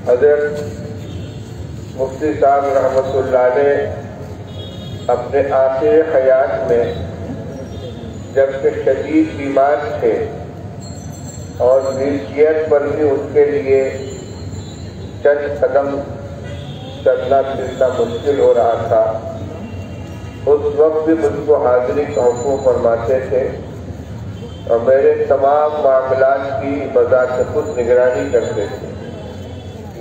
حضرت مفتی صاحب رحمۃ اللہ علیہ اپنے آخر حیات میں جبکہ شدید بیمار تھے اور ویلچیئر پر بھی ان کے لیے چند قدم چلنا پھرنا مشکل ہو رہا تھا، اس وقت بھی مجھ کو حاضری کا حکم فرماتے تھے اور میرے تمام معاملات کی بذات خود نگرانی کرتے تھے،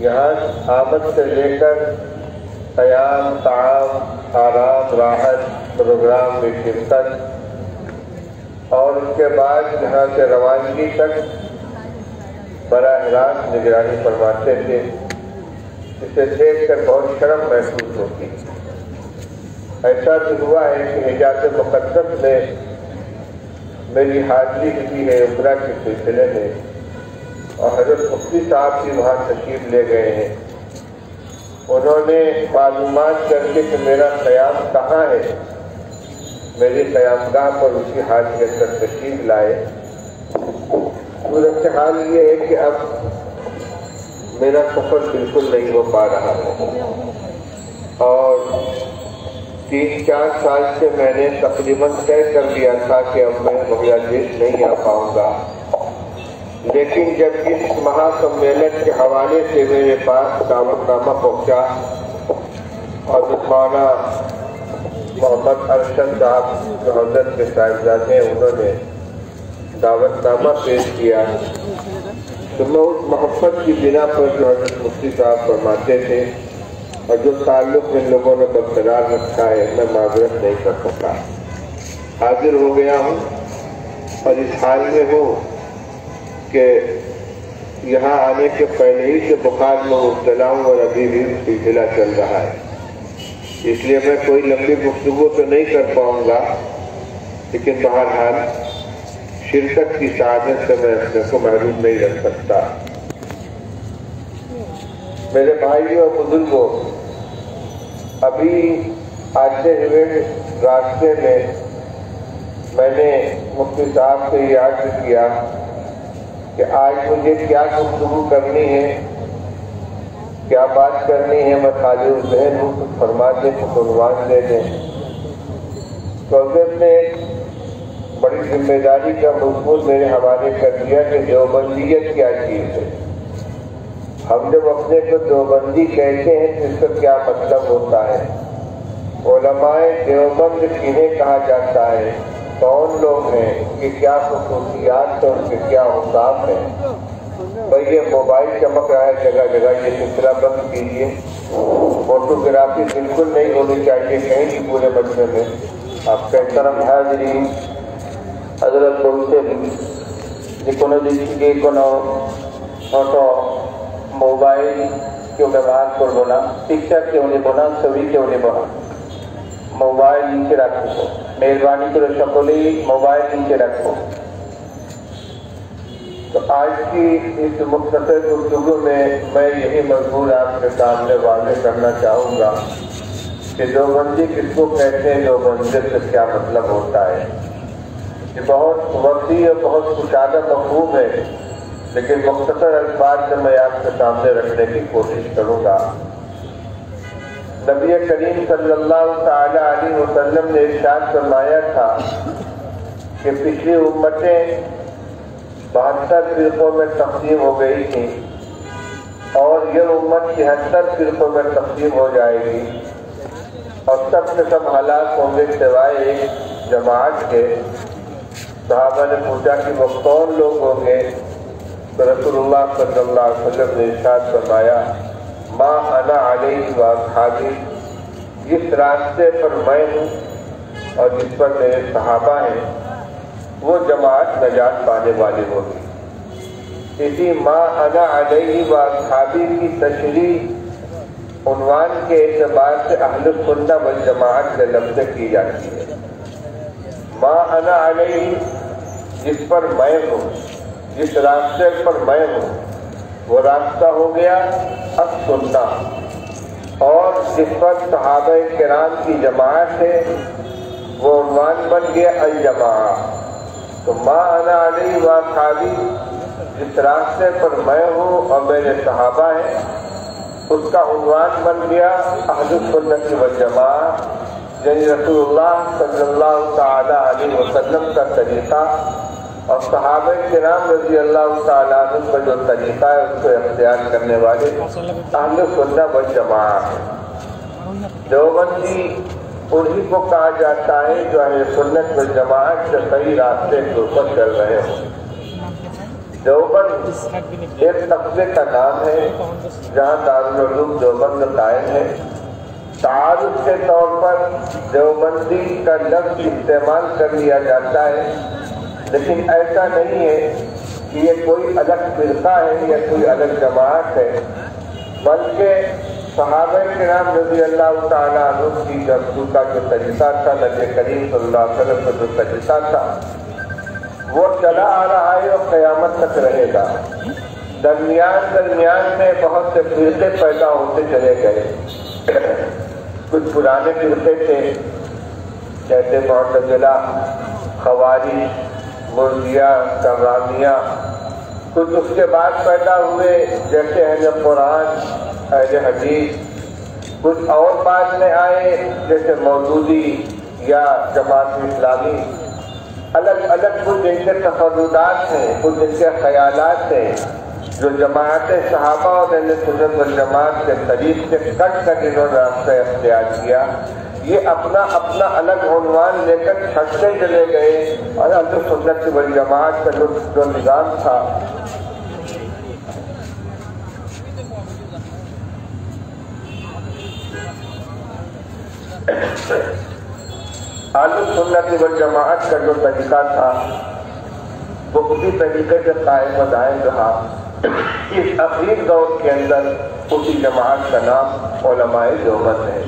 یہاں آمد سے لے کر قیام، طعام، آرام، راحت، پروگرام میں شرکت اور اس کے بعد یہاں سے روانگی تک براہ راست نگرانی فرماتے تھے۔ اسے دیکھ کر بہت شرم محسوس ہوتی۔ ایسا بھی ہوا ہے کہ حجاز مقدس میں میری حاضری ہوئی ہے عمرہ کے سلسلے میں، اور حضرت مفتی صاحب بھی وہاں تشریف لے گئے ہیں۔ انہوں نے معلومات کر کے کہ میرا قیام کہاں ہے، میری قیام گاہ پر اسی حاضریت پر تشریف لائے۔ صورتحال یہ ہے کہ اب میرا سفر بالکل نہیں ہو پا رہا ہے، اور 3-4 سال سے میں نے تقریباً طے کر لیا تھا کہ اب میں بنگلہ نہیں آ پاؤں گا، لیکن جب اس مہا سمیلن کے حوالے سے میرے پاس دعوت نامہ پہنچا اور مولانا محمد ارشد صاحب جو حضرت کے صاحبزادے ہیں انہوں نے دعوت نامہ پیش کیا، تو میں اس محبت کی بنا پر جو حضرت مفتی صاحب فرماتے تھے اور جو تعلق ان لوگوں نے برقرار رکھا ہے، میں معذرت نہیں کر سکتا، حاضر ہو گیا ہوں اور اس حال میں ہوں کہ یہاں آنے کے پہلے ہی سے بخار میں مبتلا ہوں اور ابھی بھی سلسلہ چل رہا ہے، اس لیے میں کوئی لمبی گفتگو تو نہیں کر پاؤں گا، لیکن بہرحال شرکت کی سعادت سے میں اپنے کو محروم نہیں رکھ سکتا۔ میرے بھائیوں اور بزرگوں، ابھی آتے ہوئے راستے میں نے مفتی صاحب سے یہ عرض کیا کہ آج مجھے کیا گفتگو کرنی ہے، کیا بات کرنی ہے، میں خالی ذہن ہوں، کچھ فرما دیں، کچھ عنوان دے دیں۔ تو حضرت نے ایک بڑی ذمہ داری کا مضمون میرے حوالے کر دیا کہ دیوبندیت کیا چیز ہے۔ ہم جب اپنے کو دیوبندی کہتے ہیں تو اس کا کیا مطلب ہوتا ہے، علماء دیوبند کنہیں کہا جاتا ہے، کون لوگ ہیں، کہ کیا خصوصیات ہیں، ان کے کیا اوصاف ہیں۔ بھائی یہ موبائل چمک رہا ہے جگہ جگہ، یہ سلسلہ بند کیجیے، فوٹوگرافی بالکل نہیں ہونی چاہیے کہیں بھی پورے مجمع میں۔ آپ کا احترام حاضرین، حضرت বলছেন যে কোনো দিক থেকে কোনো ফটো মোবাইল কেউ ব্যবহার করবো না, পিকচার কেউ নেব না, ছবি কেউ নেব না, মোবাইল নিচে রাখবো, মেহরবানি করে সকলেই মোবাইল নিচে রাখবো। تو آج کی اس مختصر گفتگو میں میں یہی مضمون آپ کے سامنے واضح کرنا چاہوں گا کہ دیوبندی کس کو کہتے ہیں، دیوبندیت سے کیا مطلب ہوتا ہے۔ یہ بہت وسیع اور بہت کشادہ مفہوم ہے، لیکن مختصر الفاظ سے میں آپ کے سامنے رکھنے کی کوشش کروں گا۔ نبی کریم صلی اللہ تعالی علیہ وسلم نے ارشاد فرمایا تھا کہ پچھلی امتیں 72 فرقوں میں تقسیم ہو گئی تھی اور یہ امت 73 فرقوں میں تقسیم ہو جائے گی، اور سب سے سب ہلاک ہوں گے سوائے ایک جماعت کے۔ صحابہ نے پوچھا کہ وہ کون لوگ ہوں گے، تو رسول اللہ صلی اللہ علیہ وسلم نے ارشاد فرمایا ما انا علیہ واصحابی، جس راستے پر میں ہوں اور جس پر میرے صحابہ ہیں وہ جماعت نجات پانے والی ہوگی۔ اسی ما انا علیہ واصحابی کی تشریح عنوان کے اعتبار سے اہل سنہ والجماعت کے لفظ کی جاتی ہے۔ ما انا علیہ، جس پر میں ہوں، جس راستے پر میں ہوں، وہ راستہ ہو گیا السنہ، اور جس پر صحابہ کرام کی جماعت ہے وہ عنوان بن گیا الجماعہ۔ تو ما انا علیہ واصحابی، جس راستے پر میں ہوں اور میرے صحابہ ہیں اس کا عنوان بن گیا اہل سنت والجماعت، یعنی رسول اللہ صلی اللہ تعالی علیہ وسلم کا طریقہ اور صحابہ کرام رضی اللہ تعالیٰ عنہ کا جو طریقہ ہے اس کو اختیار کرنے والے اہل سنت والجماعت ہیں۔ دیوبندی انہی کو کہا جاتا ہے جو اہل سنت والجماعت سے صحیح راستے کے اوپر چل رہے ہوں۔ دیوبند ایک قصبے کا نام ہے جہاں دارالعلوم دیوبند قائم ہے۔ تعارف کے طور پر دیوبندی کا لفظ استعمال کر لیا جاتا ہے، لیکن ایسا نہیں ہے کہ یہ کوئی الگ فرقہ ہے یا کوئی الگ جماعت ہے، بلکہ صحابہ کرام رضی اللہ تعالیٰ عنہ کی جفتگو کا جو طریقہ تھا، نبی کریم صلی اللہ علیہ وسلم کا جو طریقہ تھا وہ چلا آ رہا ہے اور قیامت تک رہے گا۔ درمیان میں بہت سے فرقے پیدا ہوتے چلے گئے۔ کچھ پرانے فرقے تھے جیسے معتزلہ، خوارج، مرجئہ، کررامیہ۔ کچھ اس کے بعد پیدا ہوئے جیسے اہل قرآن، اہل حدیث۔ کچھ اور بعد میں آئے جیسے مودودی یا جماعت اسلامی۔ الگ الگ کچھ ان کے تفردات ہیں، کچھ ان کے خیالات ہیں جو جماعت صحابہ اور اہل سنت والجماعت کے طریق سے کٹ کر انہوں نے راستہ اختیار کیا۔ یہ اپنا اپنا الگ عنوان لے کر چھٹتے چلے گئے اور اہل سنت والجماعت کا جو نظام تھا اہل سنت والجماعت کا جو طریقہ تھا وہ اسی طریقے سے قائم و دائم رہا۔ اس اخیر دور کے اندر اسی جماعت کا نام علماء دیوبند ہے۔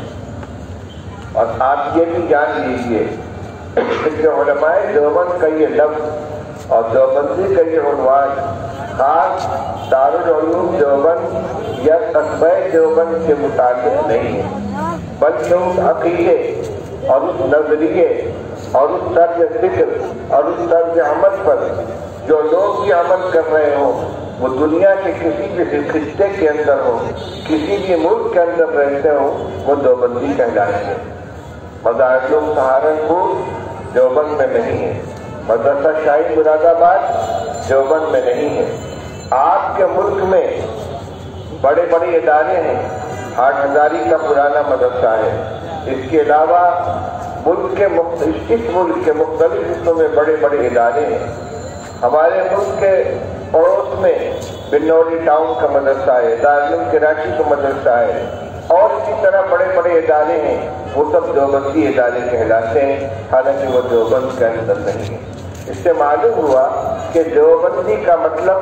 اور آپ یہ بھی جان لیجئے کہ علماء دیوبند کا یہ لفظ اور دیوبندی کا یہ عنوان خاص دارالعلوم دیوبند یا قصبہ دیوبند کے متعلق نہیں ہے، بلکہ اس عقیدے اور اس نظریے اور اس طرز فکر اور اس طرز عمل پر جو لوگ بھی عمل کر رہے ہوں، وہ دنیا کے کسی بھی خطے کے اندر ہو، کسی بھی ملک کے اندر رہتے ہوں، وہ دیوبندی کہلائیں گے۔ مدارس سہارنپور دیوبند میں نہیں ہے، مدرسہ شاہی مراد آباد دیوبند میں نہیں ہے۔ آپ کے ملک میں بڑے بڑے ادارے ہیں، ہاٹ ہزاری کا پرانا مدرسہ ہے۔ اس کے علاوہ اس ملک کے مختلف حصوں میں بڑے بڑے ادارے ہیں۔ ہمارے ملک کے پڑوس میں بنوری ٹاؤن کا مدرسہ ہے، دارالعلوم کراچی کا مدرسہ ہے، اور اسی طرح بڑے بڑے ادارے ہیں، وہ سب دیوبندی ادارے کہلاتے ہیں، حالانکہ وہ دیوبند کے اندر نہیں ہے۔ اس سے معلوم ہوا کہ دیوبندی کا مطلب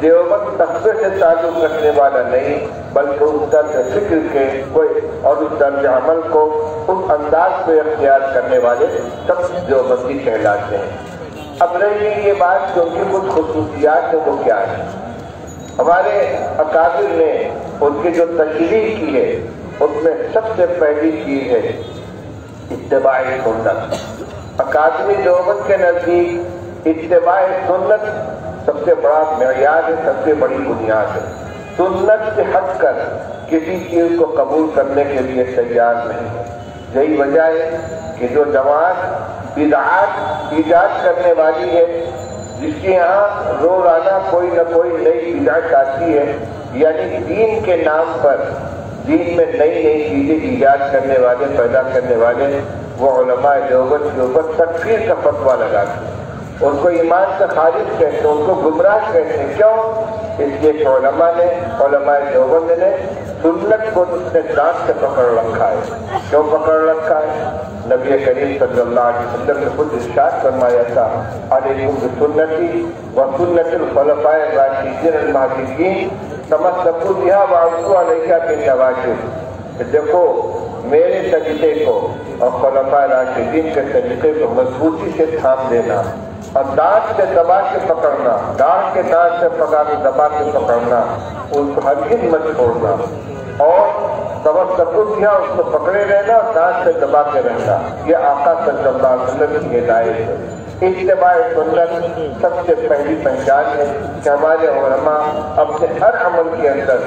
دیوبند قصبے سے تعلق رکھنے والا نہیں، بلکہ اس طرز فکر کے اور اس طرز عمل کو اس انداز میں اختیار کرنے والے سب دیوبندی کہلاتے ہیں۔ اب رہی یہ بات کہ ان کی کچھ خصوصیات ہیں، وہ کیا ہے؟ ہمارے اکابر نے ان کی جو تشریح کی ہے اس میں سب سے پہلی چیز ہے اتباع سنت۔ اکادمی دیوبند کے نزدیک اتباع سنت سب سے بڑا معیار ہے، سب سے بڑی بنیاد ہے۔ سنت سے ہٹ کر کسی چیز کو قبول کرنے کے لیے تیار نہیں ہے۔ یہی وجہ ہے کہ جو جماعت بدعات ایجاد کرنے والی ہے، جس کے یہاں روزانہ کوئی نہ کوئی نئی بدعت آتی ہے، یعنی دین کے نام پر دین میں نئی نئی چیزیں ایجاد کرنے والے، پیدا کرنے والے، وہ علماء دیوبند کے اوپر تکفیر کا فتویٰ لگاتے ہیں، ان کو ایمان سے خارج کہتے ہیں، ان کو گمراہ کہتے ہیں۔ کیوں؟ اس لیے کہ علماء دیوبند نے سنت کو اپنے دانت سے پکڑ رکھا ہے۔ کیوں پکڑ رکھا ہے؟ نبی کریم صلی اللہ علیہ وسلم نے خود ارشاد فرمایا تھا، علیکم بسنتی وسنت الخلفاء الراشدین المہدیین تمسکوا بہا وعضوا علیہا بالنواجذ۔ دیکھو میرے طریقے کو اور خلفاء راشدین کے طریقے کو مضبوطی سے تھام لینا اور دانت سے دبا کے پکڑنا، دانت کے دانت سے دبا کے پکڑنا، ان کو ہرگز مت چھوڑنا، اور تمسکوا بہا، اس کو پکڑے رہنا اور دانت سے دبا کے رہنا۔ یہ آقا صلی اللہ علیہ وسلم کی ہدایت ہے۔ اتباع سنت سب سے پہلی پہچان ہے کہ ہمارے علماء اپنے ہر عمل کے اندر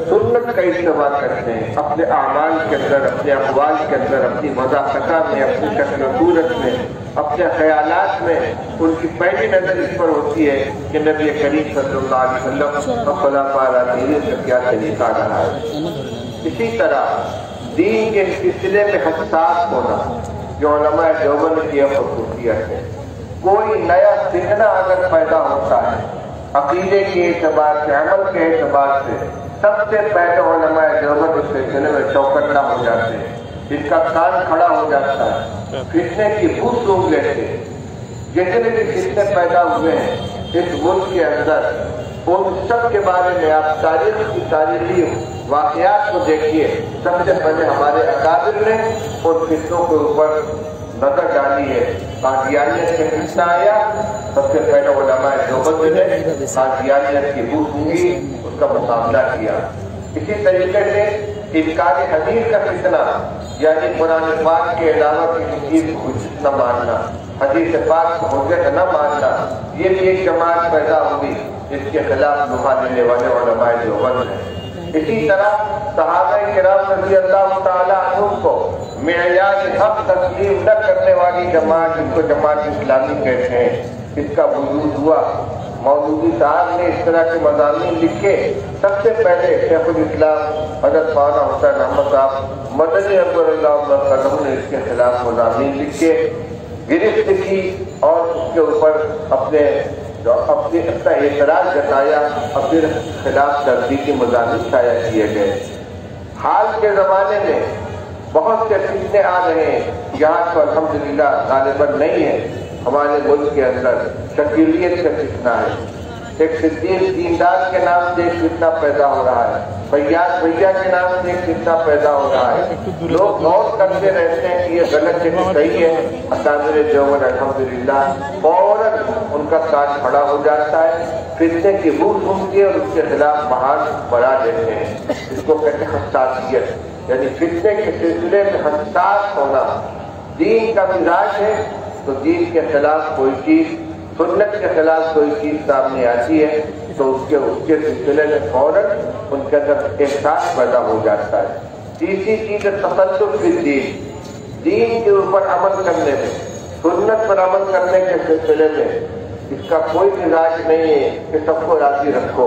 سنت کا اتباع کرتے ہیں، اپنے اعمال کے اندر، اپنے اقوال کے اندر، اپنی مذاکرہ میں، اپنی شکل و صورت میں، اپنے خیالات میں ان کی پہلی نظر اس پر ہوتی ہے کہ نبی کریم صلی اللہ علیہ وسلم اور خلفائے راشدین کا کیا طریقہ رہا ہے۔ اسی طرح دین کے سلسلے میں حساس ہونا جو علماء دیوبند کی خصوصیت ہے۔ کوئی نیا فتنہ اگر پیدا ہوتا ہے عقیدے کے اعتبار سے، عمل کے اعتبار سے، سب سے پہلے علماء دیوبند اس سلسلے میں چوکنا ہو جاتے ہیں، ان کا کان کھڑا ہو جاتا ہے، فتنے کی بو سونگ لیتے ہیں۔ جتنے بھی فتنے پیدا ہوئے ہیں اس ملک کے اندر ان سب کے بارے میں آپ تاریخ کی تاریخی واقعات کو دیکھیے، سب سے پہلے ہمارے اکابر نے ان فتنوں کے اوپر نظر ڈالی ہے۔ قادیانیت سے فتنہ آیا، سب سے پہلے علماء دیوبند نے قادیانیت کی بو سونگی، اس کا مقابلہ کیا۔ اسی طریقے سے انکار حدیث کا فتنہ، یعنی قرآن پاک کے علاوہ کسی چیز کو حجت نہ ماننا، حدیث پاک کو حجت نہ ماننا، یہ بھی ایک جماعت پیدا ہوئی جس کے خلاف دفاع دینے والے علماء دیوبند ہیں۔ اسی طرح صحابہ کرام رضی اللہ تعالیٰ عنہم کو معیار حق تسلیم نہ کرنے والی جماعت، جس کو جماعت اسلامی کہتے ہیں، اس کا وجود ہوا۔ مودودی صاحب نے اس طرح کے مضامین لکھے۔ سب سے پہلے شیخ الاسلام حضرت مولانا حسین احمد صاحب مدنی اکبر اللہ عنہ نے اس کے خلاف مضامین لکھے، گرفت کی اور اس کے اوپر اپنا اعتراض جتایا، اپنے خلاف تردیدی مضامین شائع کیے گئے۔ حال کے زمانے میں بہت سے فتنے آ رہے ہیں، یہاں تو الحمدللہ غالباً نہیں ہے۔ ہمارے ملک کے اندر شکیلیت کا فتنہ ہے، ایک صدیق دیندار کے نام سے ایک فتنہ پیدا ہو رہا ہے، فیاض بھیا کے نام سے ایک فتنہ پیدا ہو رہا ہے۔ لوگ غور کرتے رہتے ہیں کہ یہ غلط ہے کہ صحیح ہے، اکابر دیوبند الحمدللہ فوراً ان کا کان کھڑا ہو جاتا ہے، فتنے کی بو سونگتے اور اس کے خلاف محاذ بڑھا دیتے ہیں۔ اس کو کہتے ہیں حساسیت، یعنی فتنے کے سلسلے میں حساس ہونا۔ دین کا مزاج ہے تو دین کے خلاف کوئی چیز، سنت کے خلاف کوئی چیز سامنے آتی ہے تو اس کے سلسلے میں فوراً ان کے اندر احساس پیدا ہو جاتا ہے۔ تیسری چیز ہے تسلط فی الدین، دین کے اوپر عمل کرنے میں، سنت پر عمل کرنے کے سلسلے میں اس کا کوئی مزاج نہیں ہے کہ سب کو راضی رکھو،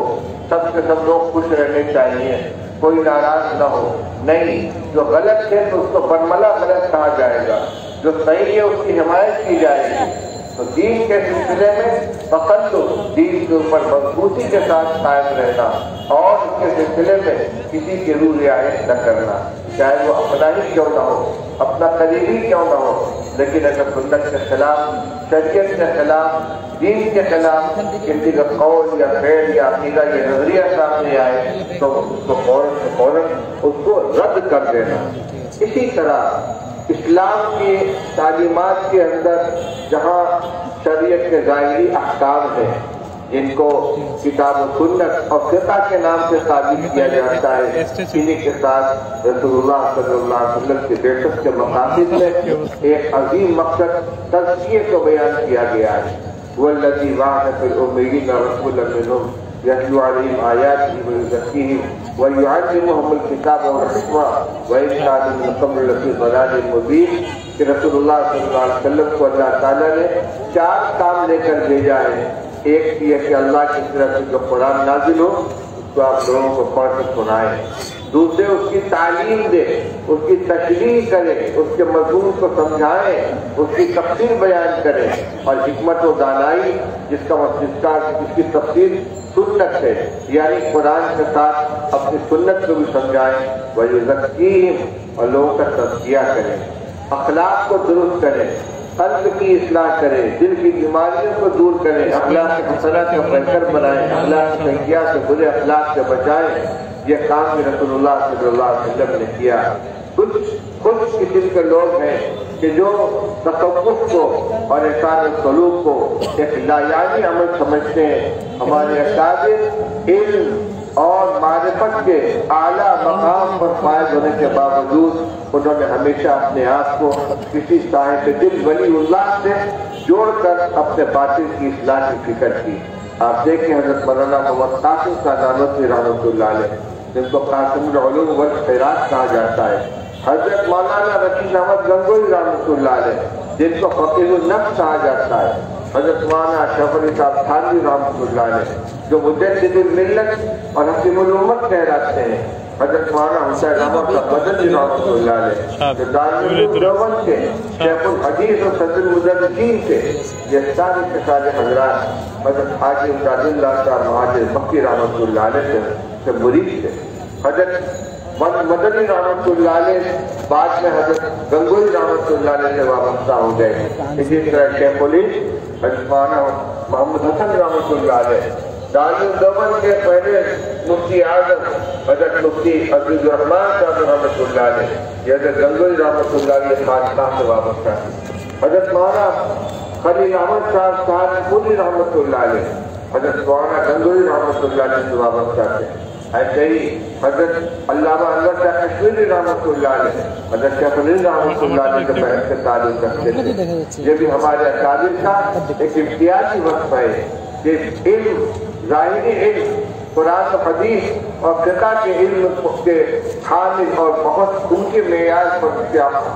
سب کے سب لوگ خوش رہنے چاہیے، کوئی ناراض نہ ہو۔ نہیں، جو غلط ہے تو اس کو برملا غلط کہا جائے گا، جو صحیح ہے اس کی حمایت کی جائے گی۔ تو دین کے سلسلے میں تسلط، دین کے اوپر مضبوطی کے ساتھ قائم رہنا اور اس کے سلسلے میں کسی کی روح رعایت نہ کرنا، چاہے وہ اپنا ہی کیوں نہ ہو، اپنا قریبی کیوں نہ ہو، لیکن اگر سنت کے خلاف، شریعت کے خلاف، دین کے خلاف کسی کا قول یا فعل یا عقیدہ یا نظریہ سامنے آئے تو اس کو فوراً اس کو رد کر دینا۔ اسی طرح اسلام کی تعلیمات کے اندر جہاں شریعت کے ظاہری احکام ہیں جن کو کتاب و سنت اور فقہ کے نام سے ثابت کیا جاتا ہے، انہی کے ساتھ رسول اللہ صلی اللہ علیہ وسلم کے بعثت کے مقاصد میں ایک عظیم مقصد تزکیے کو بیان کیا گیا ہے۔ وَالَّذِي بَعَثَ فِي الْأُمِّيِّينَ رَسُولًا مِّنْهُمْ يَتْلُو عَلَيْهِمْ آيَاتِهِ وَيُزَكِّيهِمْ وَيُعَلِّمُهُمُ الْكِتَابَ وَالْحِكْمَةَ وَإِن كَانُوا مِن قَبْلُ لَفِي ضَلَالٍ مُّبِينٍ۔ کہ رسول اللہ صلی اللہ علیہ وسلم کو اللہ تعالیٰ نے 4 کام لے کر بھیجا ہے۔ ایک یہ کہ اللہ کی طرف سے جو قرآن نازل ہو اس کو آپ لوگوں کو پڑھ کر سنائیں، دوسرے اس کی تعلیم دے، اس کی تشریح کرے، اس کے مضمون کو سمجھائیں، اس کی تفسیر بیان کریں، اور حکمت و دانائی جس کی تفسیر سنت ہے، یعنی قرآن کے ساتھ اپنی سنت کو بھی سمجھائیں۔ وَيُزَكِّيهِمْ، اور لوگوں کا تزکیہ کریں، اخلاق کو درست کریں، قلب کی اصلاح کریں، دل کی بیماریوں کو دور کریں، اخلاق حسنہ کو بہتر بنائیں، اخلاق سیئہ سے برے اخلاق سے بچائیں۔ یہ کام بھی رسول اللہ صلی اللہ علیہ وسلم نے کیا۔ کچھ خوش قسم کے لوگ ہیں کہ جو تصوف کو اور احسان سلوک کو ایک لایانی عمل سمجھتے ہیں۔ ہمارے اکابر علم اور معرفت کے اعلیٰ مقام پر فائز ہونے کے باوجود انہوں نے ہمیشہ اپنے آپ کو کسی صاحب دل ولی اللہ سے جوڑ کر اپنے باطن کی اصلاح کی فکر کی۔ آپ دیکھیں حضرت مولانا محمد قاسم نانوتوی رحمۃ اللہ علیہ، جن کو قاسم العلوم والخیرات کہا جاتا ہے، حضرت مولانا رشید احمد گنگوئی رحمۃ اللہ علیہ، جن کو فقیہ النفس کہا جاتا ہے، حضرت مولانا اشرف علی صاحب تھانوی رحمۃ اللہ علیہ، جو مجدد الملت اور حکیم الامت کہلاتے ہیں، حضرت مولانا حسین احمد مدنی رحمۃ اللہ علیہ، جو دارالعلوم دیوبند کے شیخ الحدیث اور صدر المدرسین تھے، یہ سارے سارے حضرات حضرت حاجی امداد اللہ صاحب مہاجر مکی رحمۃ اللہ علیہ سے مرید تھے۔ حضرت مدنی رحمۃ اللہ علیہ بعد میں حضرت گنگوئی رحمۃ اللہ علیہ سے وابستہ ہو گئے۔ اسی طرح شیخ الہند حضرت مولانا محمد حسن رحمۃ اللہ علیہ، دارالعلوم دیوبند کے پہلے مفتی اعظم حضرت مفتی عبد الرحمان صاحب رحمۃ اللہ علیہ، یہ حضرت گنگوئی رحمۃ اللہ علیہ خانقاہ سے وابستہ ہے۔ حضرت مولانا خلیل احمد صاحب سہارنپوری رحمۃ اللہ علیہ، حضرت مولانا گنگوئی رحمۃ اللہ علیہ سے وابستہ تھے۔ ایسے ہی حضرت علامہ انور شاہ کشمیری رحمۃ اللہ علیہ، حضرت شیخ الہند رحمۃ اللہ علیہ کے بحث سے تعلق رکھتے تھے۔ یہ بھی ہمارے اکابر کا ایک امتیازی وقت ہے کہ علم، ظاہری علم، قرآن و حدیث اور فقہ کے علم کے حامل اور بہت ان کے معیار پر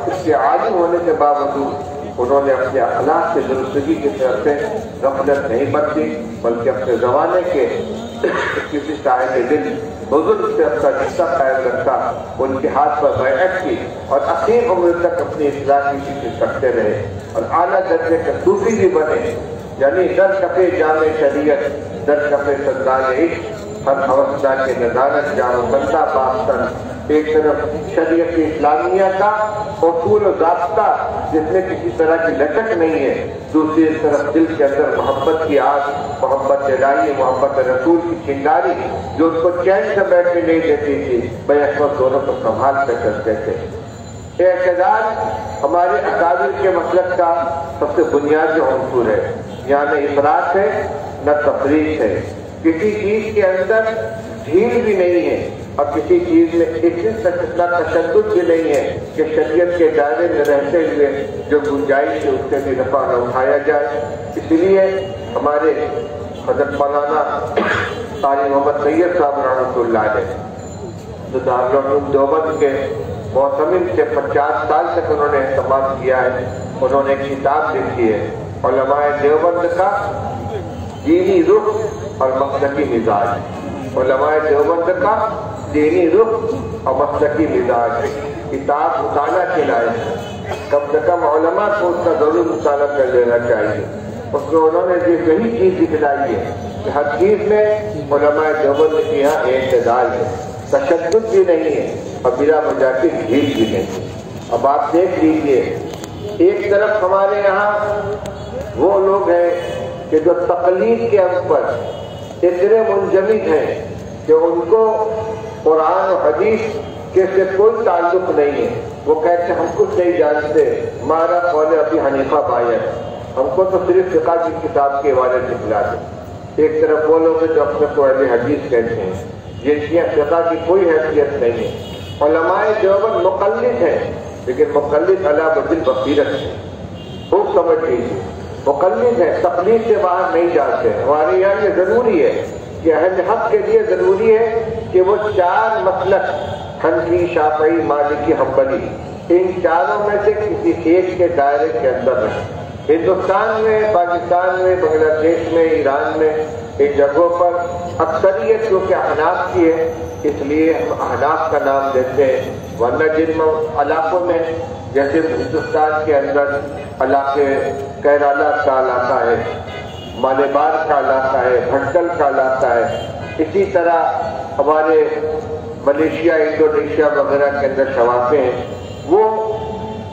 اس کے عالم ہونے کے باوجود انہوں نے اپنے اخلاق سے درستگی کی طرف سے غفلت نہیں برتی، بلکہ اپنے زمانے کے کسی صاحب دل بزرگ سے اپنا رشتہ قائم رکھا، ان کے ہاتھ پر بیعت کی اور اخیر عمر تک اپنی اصلاح کی کوشش کرتے رہے اور اعلیٰ درجے کے صوفی بھی بنے، یعنی در کفے جامع شریعت، در کفے سردار عشق، ہر حوصلہ کے نظارت جام بندہ باختن، ایک طرف شریعت اسلامیہ کا اصول و ضابطہ جس میں کسی طرح کی لچک نہیں ہے، دوسری طرف دل کے اندر محبت کی آگ، محبت الہی، محبت رسول کی چنگاری جو اس کو چین سے بیٹھنے نہیں دیتی تھی، بیک وقت دونوں کو سنبھال کر کرتے تھے۔ اعتدال ہمارے اکابر کے مسلک کا سب سے بنیادی عنصر ہے، یہاں نہ افراط ہے نہ تفریط ہے، کسی چیز کے اندر ڈھیل بھی نہیں ہے اور کسی چیز میں اتنا تشدد بھی نہیں ہے کہ شریعت کے دائرے میں رہتے ہوئے جو گنجائش ہے اس سے بھی نفع نہ اٹھایا جائے۔ اس لیے ہمارے حضرت مولانا قاری محمد سید صاحب رحمۃ اللہ علیہ، جو دارالعلوم دیوبند کے معتمد سے 50 سال تک انہوں نے اہتمام کیا ہے، انہوں نے ایک کتاب لکھی ہے علماء دیوبند کا دینی رخ اور مسلکی مزاج، علماء دیوبند کا دینی رخ اور مسلکی مزاج، کتاب مطالعہ کے لائق، کم سے کم علماء کو اس کا ضرور مطالعہ کر لینا چاہیے۔ اس میں انہوں نے یہی چیز دکھلائی ہے کہ ہر چیز میں علماء دیوبند کے یہاں اعتدال ہے، تشدد بھی نہیں ہے اور بلا وجہ کی ڈھیل بھی نہیں۔ اب آپ دیکھ لیجئے، ایک طرف ہمارے یہاں وہ لوگ ہیں کہ جو تقلید کے ہم پر اتنے منجمد ہیں کہ ان کو قرآن و حدیث کے سے کوئی تعلق نہیں ہے، وہ کہتے ہیں ہم کچھ نہیں جانتے، ہمارا قول ابی حنیفہ باید، ہم کو تو صرف فقہ کی کتاب کے حوالے سے دکھلا دیں۔ ایک طرف وہ لوگ ہیں جو اپنے کو اہل حدیث کہتے ہیں، جن کی فقہ کی کوئی حیثیت نہیں ہے۔ علماء دیوبند مقلد ہیں، لیکن مقلد علی بدل بصیرت ہے، خوب سمجھ لیجیے، مقلد ہے، تقلید سے باہر نہیں جاتے۔ ہمارے یہاں یہ ضروری ہے کہ اہل حق کے لیے ضروری ہے کہ وہ 4 مسلک، حنفی، شافعی، مالکی، حنبلی، ان چاروں میں سے کسی ایک کے دائرے کے اندر رہیں۔ ہندوستان میں، پاکستان میں، بنگلہ دیش میں، ایران میں، ان جگہوں پر اکثریت جو کہ احناف کی ہے، اس لیے ہم احناف کا نام دیتے ہیں، ورنہ جن علاقوں میں جیسے ہندوستان کے اندر علاقے کیرالہ کا علاقہ ہے، مالبار کا علاقہ ہے، بھٹکل کا علاقہ ہے، اسی طرح ہمارے ملیشیا، انڈونیشیا وغیرہ کے اندر شوافے ہیں، وہ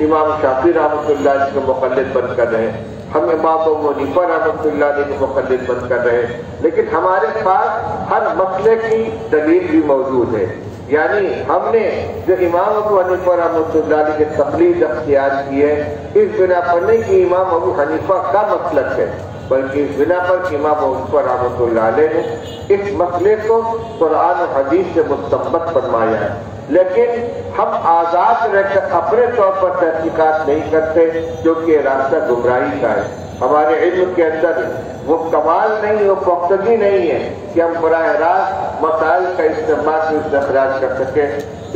امام شافعی رحمۃ اللہ علیہ کے مقلد بن کر رہے ہیں، ہم امام ابو حنیفہ رحمۃ اللہ علیہ کے مقلد بن کر رہے ہیں، لیکن ہمارے پاس ہر مسئلے کی دلیل بھی موجود ہے۔ یعنی ہم نے جو امام ابو حنیفہ رحمۃ اللہ علیہ کی تقلید اختیار کی ہے، اس بنا پر نہیں کہ امام ابو حنیفہ کا مسلک ہے، بلکہ اس بنا پر کہ امام ابو حنیفہ رحمۃ اللہ علیہ نے اس مسئلے کو قرآن و حدیث سے مستنبط فرمایا ہے، لیکن ہم آزاد رہ کر اپنے طور پر تحقیقات نہیں کرتے کیونکہ یہ راستہ گمراہی کا ہے۔ ہمارے علم کے اندر وہ کمال نہیں، وہ پختگی نہیں ہے کہ ہم براہ راست مسائل کا استعمال سے استخراج کر سکیں۔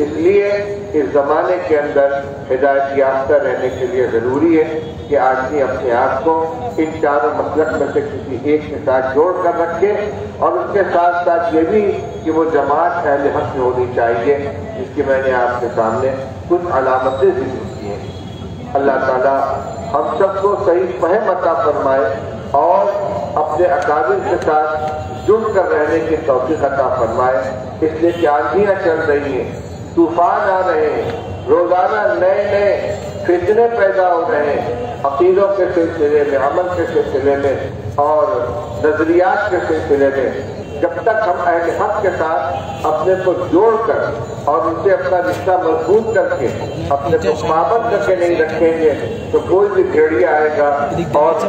اس لیے اس زمانے کے اندر ہدایت یافتہ رہنے کے لیے ضروری ہے کہ آدمی اپنے آپ کو ان چاروں مسلک میں سے کسی ایک کے ساتھ جوڑ کر رکھے، اور اس کے ساتھ ساتھ یہ بھی کہ وہ جماعت اہل حق میں ہونی چاہیے، جس کی میں نے آپ کے سامنے کچھ علامتیں ذکر کی ہیں۔ اللہ تعالیٰ ہم سب کو صحیح فہم عطا فرمائے اور اپنے اکابر کے ساتھ جڑ کر رہنے کی توفیق عطا فرمائے، اس لیے کہ آندھیاں چل رہی ہیں، طوفان آ رہے ہیں، روزانہ نئے نئے فتنے پیدا ہو رہے ہیں، عقیدوں کے سلسلے میں، عمل کے سلسلے میں اور نظریات کے سلسلے میں۔ جب تک ہم اہل حق کے ساتھ اپنے کو جوڑ کر اور ان سے اپنا رشتہ مضبوط کر کے اپنے کو پابند کر کے نہیں رکھیں گے تو کوئی بھی بھیڑیا آئے گا اور